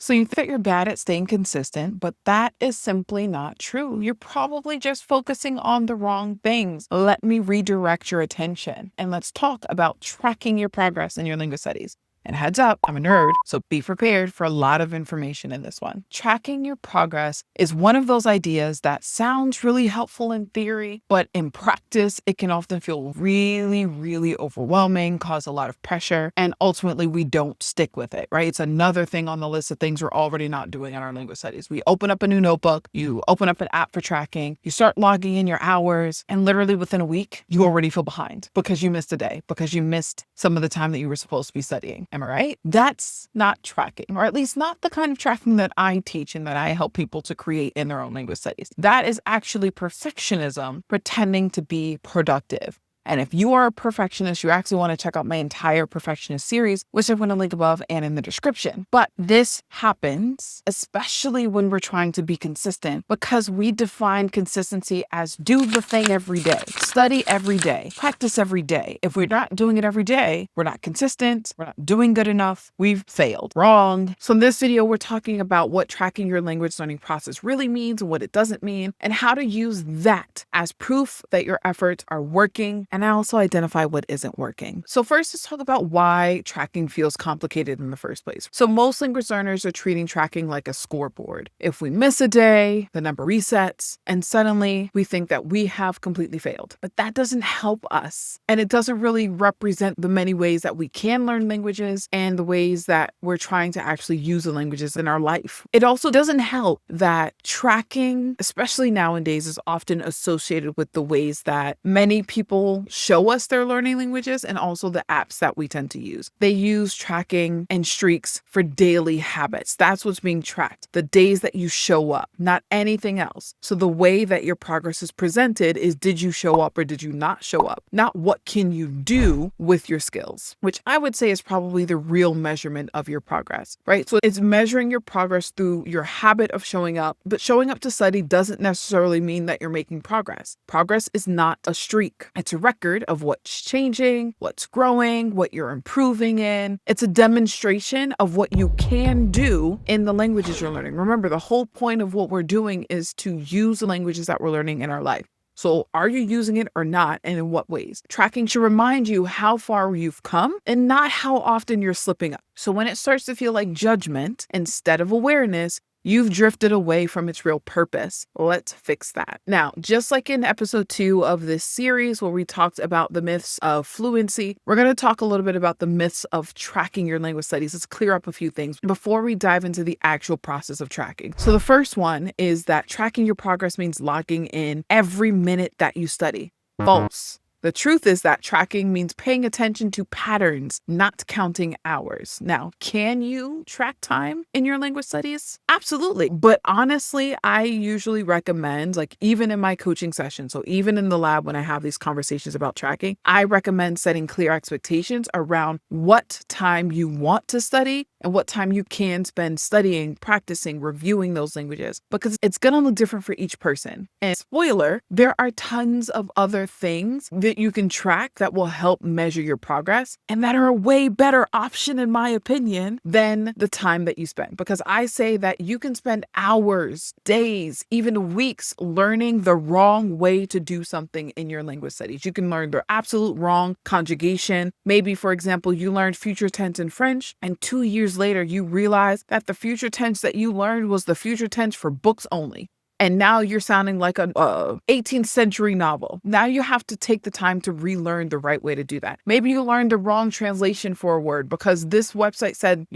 So you think you're bad at staying consistent, but that is simply not true. You're probably just focusing on the wrong things. Let me redirect your attention and let's talk about tracking your progress in your lingo studies. And heads up, I'm a nerd, so be prepared for a lot of information in this one. Tracking your progress is one of those ideas that sounds really helpful in theory, but in practice, it can often feel really, really overwhelming, cause a lot of pressure, and ultimately we don't stick with it, right? It's another thing on the list of things we're already not doing in our linguist studies. We open up a new notebook, you open up an app for tracking, you start logging in your hours, and literally within a week, you already feel behind because you missed a day, because you missed some of the time that you were supposed to be studying. Am I right? That's not tracking, or at least not the kind of tracking that I teach and that I help people to create in their own linguist studies. That is actually perfectionism pretending to be productive. And if you are a perfectionist, you actually want to check out my entire perfectionist series, which I'm going to link above and in the description. But this happens, especially when we're trying to be consistent, because we define consistency as do the thing every day, study every day, practice every day. If we're not doing it every day, we're not consistent, we're not doing good enough, we've failed. Wrong. So in this video, we're talking about what tracking your language learning process really means, what it doesn't mean, and how to use that as proof that your efforts are working. And I also identify what isn't working. So first, let's talk about why tracking feels complicated in the first place. So most linguist learners are treating tracking like a scoreboard. If we miss a day, the number resets, and suddenly we think that we have completely failed. But that doesn't help us. And it doesn't really represent the many ways that we can learn languages and the ways that we're trying to actually use the languages in our life. It also doesn't help that tracking, especially nowadays, is often associated with the ways that many people show us they're learning languages and also the apps that we tend to use. They use tracking and streaks for daily habits. That's what's being tracked. The days that you show up, not anything else. So the way that your progress is presented is, did you show up or did you not show up? Not what can you do with your skills, which I would say is probably the real measurement of your progress, right? So it's measuring your progress through your habit of showing up, but showing up to study doesn't necessarily mean that you're making progress. Progress is not a streak. It's a record of what's changing, what's growing, what you're improving in. It's a demonstration of what you can do in the languages you're learning. Remember, the whole point of what we're doing is to use the languages that we're learning in our life. So are you using it or not, and in what ways? Tracking should remind you how far you've come and not how often you're slipping up. So when it starts to feel like judgment instead of awareness, you've drifted away from its real purpose. Let's fix that. Now, just like in episode 2 of this series where we talked about the myths of fluency, we're going to talk a little bit about the myths of tracking your language studies. Let's clear up a few things before we dive into the actual process of tracking. So the first one is that tracking your progress means logging in every minute that you study. False. The truth is that tracking means paying attention to patterns, not counting hours. Now, can you track time in your language studies? Absolutely. But honestly, I usually recommend, like even in my coaching session, so even in the lab when I have these conversations about tracking, I recommend setting clear expectations around what time you want to study and what time you can spend studying, practicing, reviewing those languages, because it's going to look different for each person. And spoiler, there are tons of other things that you can track that will help measure your progress and that are a way better option, in my opinion, than the time that you spend. Because I say that you can spend hours, days, even weeks learning the wrong way to do something in your language studies. You can learn the absolute wrong conjugation. Maybe, for example, you learned future tense in French, and 2 years later, you realize that the future tense that you learned was the future tense for books only. And now you're sounding like an 18th century novel. Now you have to take the time to relearn the right way to do that. Maybe you learned the wrong translation for a word because this website said,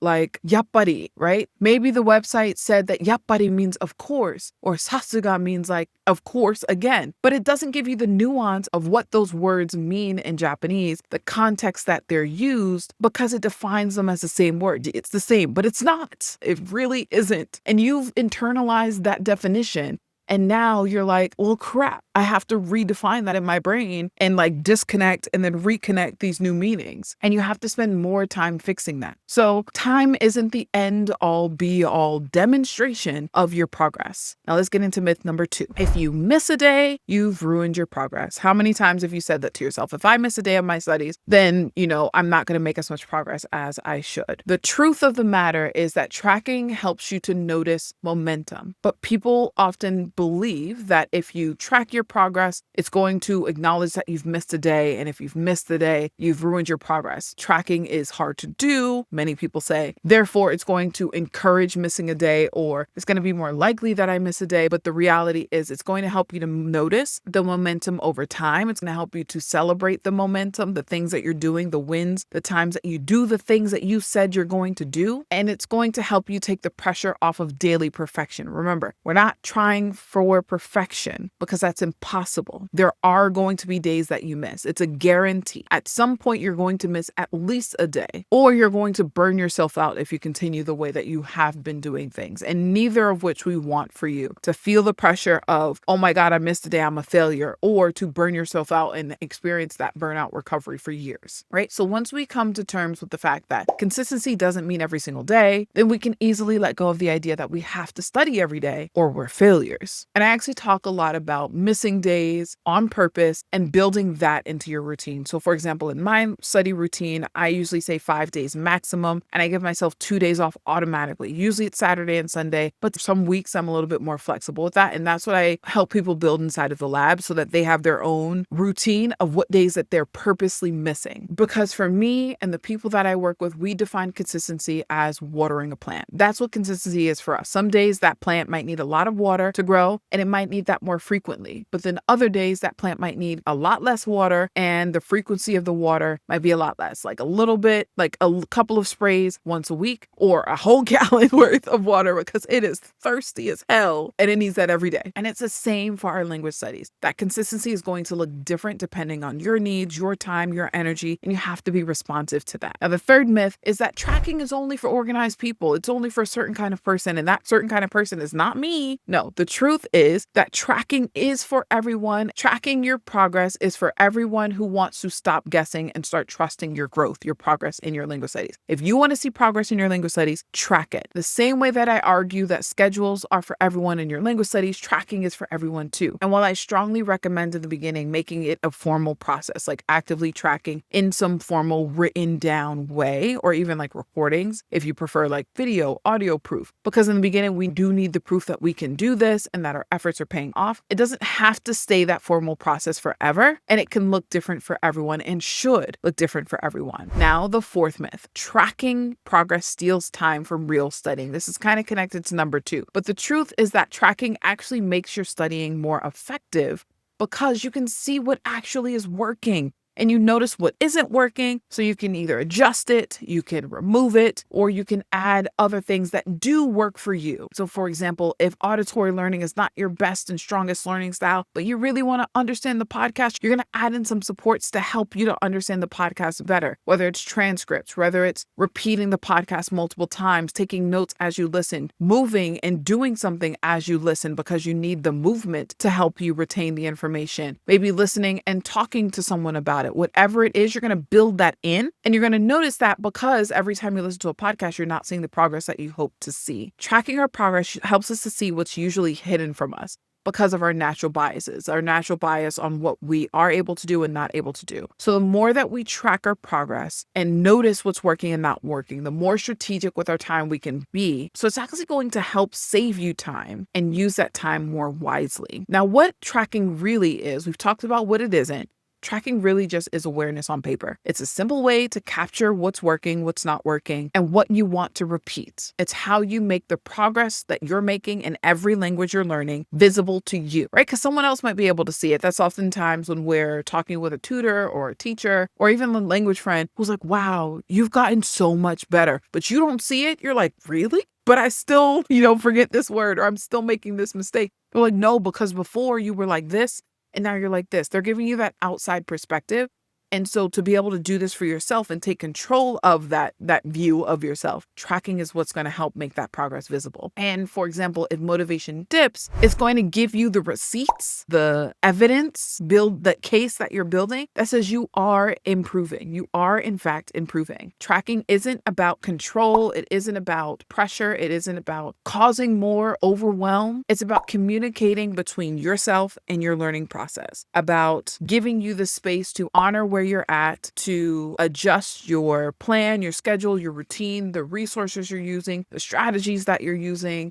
like yappari, right? Maybe the website said that yappari means of course, or sasuga means like of course again. But it doesn't give you the nuance of what those words mean in Japanese, the context that they're used, because it defines them as the same word. It's the same, but it's not. It really isn't. And you've internalized that definition. And now you're like, well, crap, I have to redefine that in my brain and like disconnect and then reconnect these new meanings. And you have to spend more time fixing that. So time isn't the end all be all demonstration of your progress. Now let's get into myth number 2. If you miss a day, you've ruined your progress. How many times have you said that to yourself? If I miss a day of my studies, then, I'm not going to make as much progress as I should. The truth of the matter is that tracking helps you to notice momentum. But people often believe that if you track your progress, it's going to acknowledge that you've missed a day. And if you've missed the day, you've ruined your progress. Tracking is hard to do, many people say. Therefore, it's going to encourage missing a day, or it's going to be more likely that I miss a day. But the reality is it's going to help you to notice the momentum over time. It's going to help you to celebrate the momentum, the things that you're doing, the wins, the times that you do the things that you said you're going to do. And it's going to help you take the pressure off of daily perfection. Remember, we're not trying for perfection because that's impossible. There are going to be days that you miss. It's a guarantee. At some point, you're going to miss at least a day, or you're going to burn yourself out if you continue the way that you have been doing things. And neither of which we want for you. To feel the pressure of, oh my God, I missed a day, I'm a failure, or to burn yourself out and experience that burnout recovery for years, right? So once we come to terms with the fact that consistency doesn't mean every single day, then we can easily let go of the idea that we have to study every day or we're failures. And I actually talk a lot about missing days on purpose and building that into your routine. So for example, in my study routine, I usually say 5 days maximum, and I give myself 2 days off automatically. Usually it's Saturday and Sunday, but some weeks I'm a little bit more flexible with that. And that's what I help people build inside of the lab so that they have their own routine of what days that they're purposely missing. Because for me and the people that I work with, we define consistency as watering a plant. That's what consistency is for us. Some days that plant might need a lot of water to grow and it might need that more frequently. But then other days that plant might need a lot less water and the frequency of the water might be a lot less, like a little bit, like a couple of sprays once a week or a whole gallon worth of water because it is thirsty as hell and it needs that every day. And it's the same for our language studies. That consistency is going to look different depending on your needs, your time, your energy, and you have to be responsive to that. Now, the third myth is that tracking is only for organized people. It's only for a certain kind of person, and that certain kind of person is not me. No, the truth is that tracking is for everyone. Tracking your progress is for everyone who wants to stop guessing and start trusting your growth, your progress in your linguist studies. If you want to see progress in your linguist studies, track it. The same way that I argue that schedules are for everyone in your linguist studies, tracking is for everyone too. And while I strongly recommend in the beginning making it a formal process, like actively tracking in some formal written down way, or even like recordings, if you prefer like video, audio proof, because in the beginning, we do need the proof that we can do this and that our efforts are paying off. It doesn't have to stay that formal process forever, and it can look different for everyone and should look different for everyone. Now, the fourth myth, tracking progress steals time from real studying. This is kind of connected to number 2, but the truth is that tracking actually makes your studying more effective because you can see what actually is working. And you notice what isn't working, so you can either adjust it, you can remove it, or you can add other things that do work for you. So for example, if auditory learning is not your best and strongest learning style, but you really want to understand the podcast, you're going to add in some supports to help you to understand the podcast better, whether it's transcripts, whether it's repeating the podcast multiple times, taking notes as you listen, moving and doing something as you listen because you need the movement to help you retain the information, maybe listening and talking to someone about it. Whatever it is, you're going to build that in, and you're going to notice that because every time you listen to a podcast, you're not seeing the progress that you hope to see. Tracking our progress helps us to see what's usually hidden from us because of our natural biases, our natural bias on what we are able to do and not able to do. So the more that we track our progress and notice what's working and not working, the more strategic with our time we can be. So it's actually going to help save you time and use that time more wisely. Now, what tracking really is, we've talked about what it isn't. Tracking really just is awareness on paper. It's a simple way to capture what's working, what's not working, and what you want to repeat. It's how you make the progress that you're making in every language you're learning visible to you, right? Because someone else might be able to see it. That's oftentimes when we're talking with a tutor or a teacher or even a language friend who's like, wow, you've gotten so much better, but you don't see it. You're like, really? But I still, forget this word, or I'm still making this mistake. They're like, no, because before you were like this, and now you're like this. They're giving you that outside perspective And so to be able to do this for yourself and take control of that view of yourself, tracking is what's going to help make that progress visible. And for example, if motivation dips, it's going to give you the receipts, the evidence, build that case that you're building that says you are improving. You are in fact improving. Tracking isn't about control. It isn't about pressure. It isn't about causing more overwhelm. It's about communicating between yourself and your learning process, about giving you the space to honor where you're at, to adjust your plan, your schedule, your routine, the resources you're using, the strategies that you're using,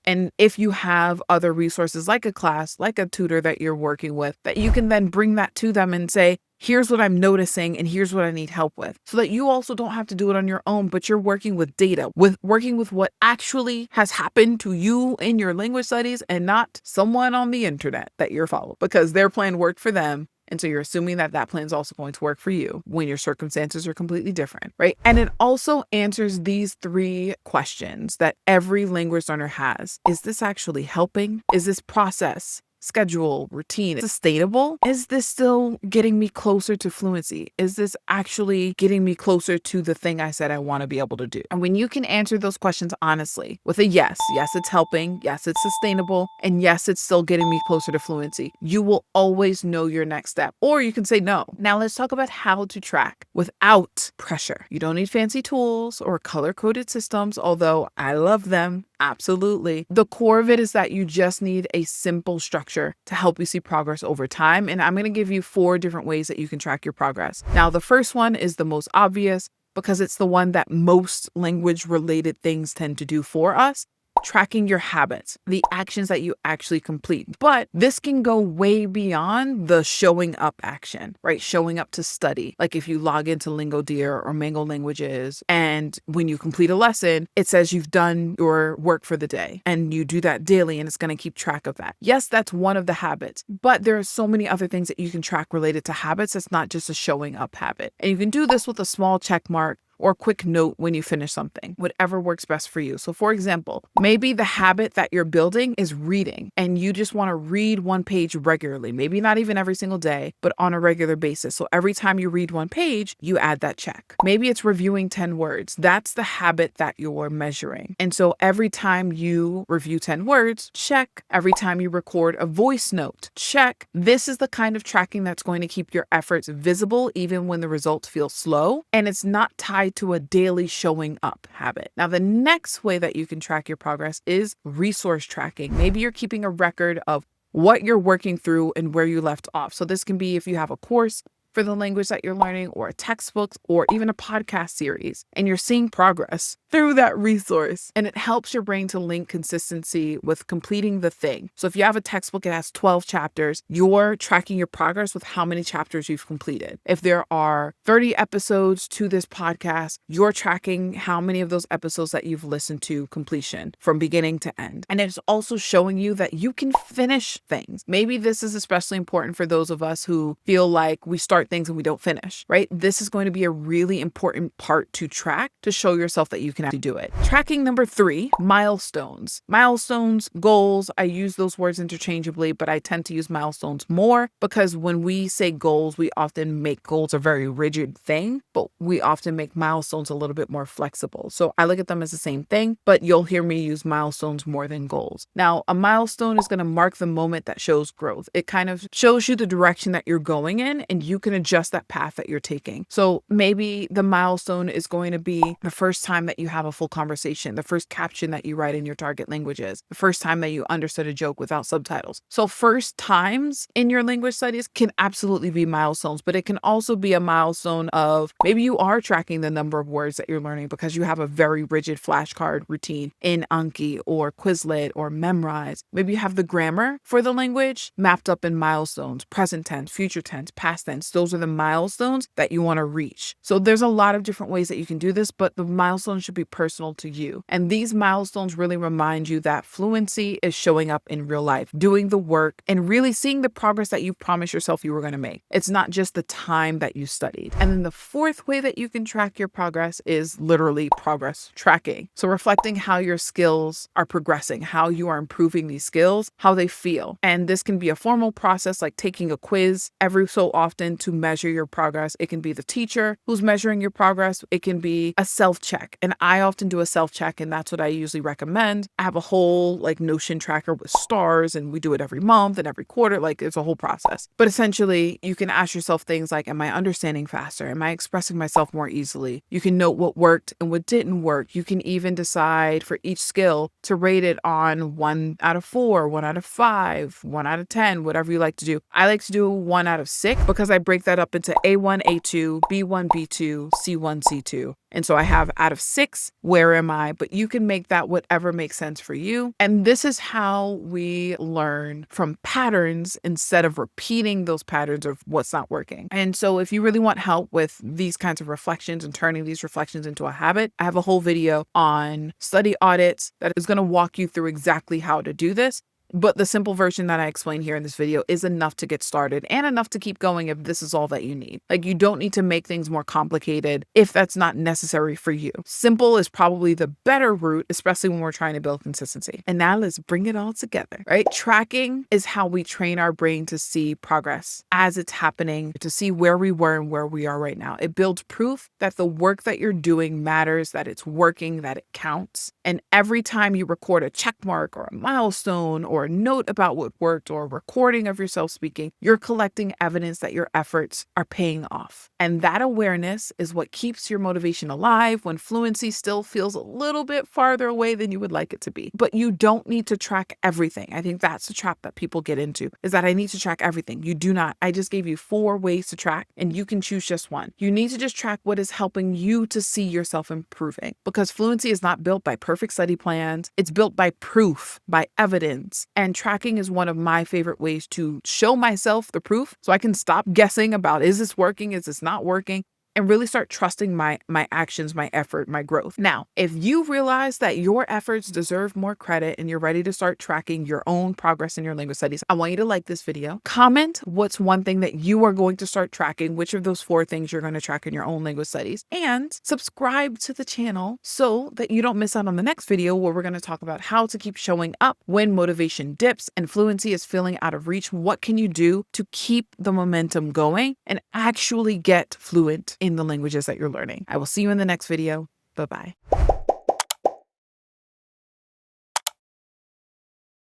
and if you have other resources like a class, like a tutor that you're working with, that you can then bring that to them and say, here's what I'm noticing and here's what I need help with, so that you also don't have to do it on your own, but you're working with data, working with what actually has happened to you in your language studies and not someone on the internet that you're following because their plan worked for them. And so you're assuming that that plan is also going to work for you when your circumstances are completely different, right? And it also answers these 3 questions that every language learner has. Is this actually helping? Is this process, schedule, routine sustainable? Is this still getting me closer to fluency? Is this actually getting me closer to the thing I said I want to be able to do? And when you can answer those questions honestly with a yes, it's helping, yes, it's sustainable, and yes, it's still getting me closer to fluency, you will always know your next step. Or you can say no. Now let's talk about how to track without pressure. You don't need fancy tools or color-coded systems, although I love them. Absolutely. The core of it is that you just need a simple structure to help you see progress over time. And I'm going to give you 4 different ways that you can track your progress. Now, the first one is the most obvious because it's the one that most language related things tend to do for us. Tracking your habits, the actions that you actually complete. But this can go way beyond the showing up action, right? Showing up to study. Like if you log into Lingodeer or Mango Languages, and when you complete a lesson, it says you've done your work for the day, and you do that daily, and it's going to keep track of that. Yes, that's one of the habits, but there are so many other things that you can track related to habits. It's not just a showing up habit. And you can do this with a small check mark or quick note when you finish something, whatever works best for you. So for example, maybe the habit that you're building is reading and you just want to read one page regularly, maybe not even every single day, but on a regular basis. So every time you read one page, you add that check. Maybe it's reviewing 10 words. That's the habit that you're measuring. And so every time you review 10 words, check. Every time you record a voice note, check. This is the kind of tracking that's going to keep your efforts visible even when the results feel slow, and it's not tied to a daily showing up habit. Now, the next way that you can track your progress is resource tracking. Maybe you're keeping a record of what you're working through and where you left off. So this can be if you have a course for the language that you're learning, or a textbook, or even a podcast series, and you're seeing progress through that resource. And it helps your brain to link consistency with completing the thing. So if you have a textbook, it has 12 chapters, you're tracking your progress with how many chapters you've completed. If there are 30 episodes to this podcast, you're tracking how many of those episodes that you've listened to completion from beginning to end. And it's also showing you that you can finish things. Maybe this is especially important for those of us who feel like we start things and we don't finish, right? This is going to be a really important part to track to show yourself that you can actually do it. Tracking number 3, milestones. Milestones, goals, I use those words interchangeably, but I tend to use milestones more because when we say goals, we often make goals a very rigid thing, but we often make milestones a little bit more flexible. So I look at them as the same thing, but you'll hear me use milestones more than goals. Now, a milestone is going to mark the moment that shows growth. It kind of shows you the direction that you're going in, and you can adjust that path that you're taking. So maybe the milestone is going to be the first time that you have a full conversation, the first caption that you write in your target languages, the first time that you understood a joke without subtitles. So first times in your language studies can absolutely be milestones, but it can also be a milestone of maybe you are tracking the number of words that you're learning because you have a very rigid flashcard routine in Anki or Quizlet or Memrise. Maybe you have the grammar for the language mapped up in milestones, present tense, future tense, past tense. Those are the milestones that you want to reach. So there's a lot of different ways that you can do this, but the milestones should be personal to you. And these milestones really remind you that fluency is showing up in real life, doing the work, and really seeing the progress that you promised yourself you were going to make. It's not just the time that you studied. And then the fourth way that you can track your progress is literally progress tracking. So reflecting how your skills are progressing, how you are improving these skills, how they feel. And this can be a formal process like taking a quiz every so often to to measure your progress. It can be the teacher who's measuring your progress. It can be a self-check. And I often do a self-check, and that's what I usually recommend. I have a whole like Notion tracker with stars, and we do it every month and every quarter. Like it's a whole process. But essentially, you can ask yourself things like, am I understanding faster? Am I expressing myself more easily? You can note what worked and what didn't work. You can even decide for each skill to rate it on 1 out of 4, 1 out of 5, 1 out of 10, whatever you like to do. I like to do 1 out of 6 because I break that up into A1, A2, B1, B2, C1, C2. And so I have out of 6, where am I? But you can make that whatever makes sense for you. And this is how we learn from patterns instead of repeating those patterns of what's not working. And so if you really want help with these kinds of reflections and turning these reflections into a habit, I have a whole video on study audits that is going to walk you through exactly how to do this. But the simple version that I explain here in this video is enough to get started and enough to keep going if this is all that you need. Like, you don't need to make things more complicated if that's not necessary for you. Simple is probably the better route, especially when we're trying to build consistency. And now let's bring it all together, right? Tracking is how we train our brain to see progress as it's happening, to see where we were and where we are right now. It builds proof that the work that you're doing matters, that it's working, that it counts. And every time you record a check mark or a milestone or a note about what worked or a recording of yourself speaking, you're collecting evidence that your efforts are paying off. And that awareness is what keeps your motivation alive when fluency still feels a little bit farther away than you would like it to be. But you don't need to track everything. I think that's the trap that people get into, is that I need to track everything. You do not. I just gave you 4 ways to track, and you can choose just one. You need to just track what is helping you to see yourself improving, because fluency is not built by perfect study plans. It's built by proof, by evidence. And tracking is one of my favorite ways to show myself the proof so I can stop guessing about, is this working? Is this not working? And really start trusting my actions, my effort, my growth. Now, if you realize that your efforts deserve more credit and you're ready to start tracking your own progress in your language studies, I want you to like this video. Comment what's one thing that you are going to start tracking, which of those 4 things you're going to track in your own language studies, and subscribe to the channel so that you don't miss out on the next video where we're going to talk about how to keep showing up when motivation dips and fluency is feeling out of reach. What can you do to keep the momentum going and actually get fluent in the languages that you're learning? I will see you in the next video. Bye-bye.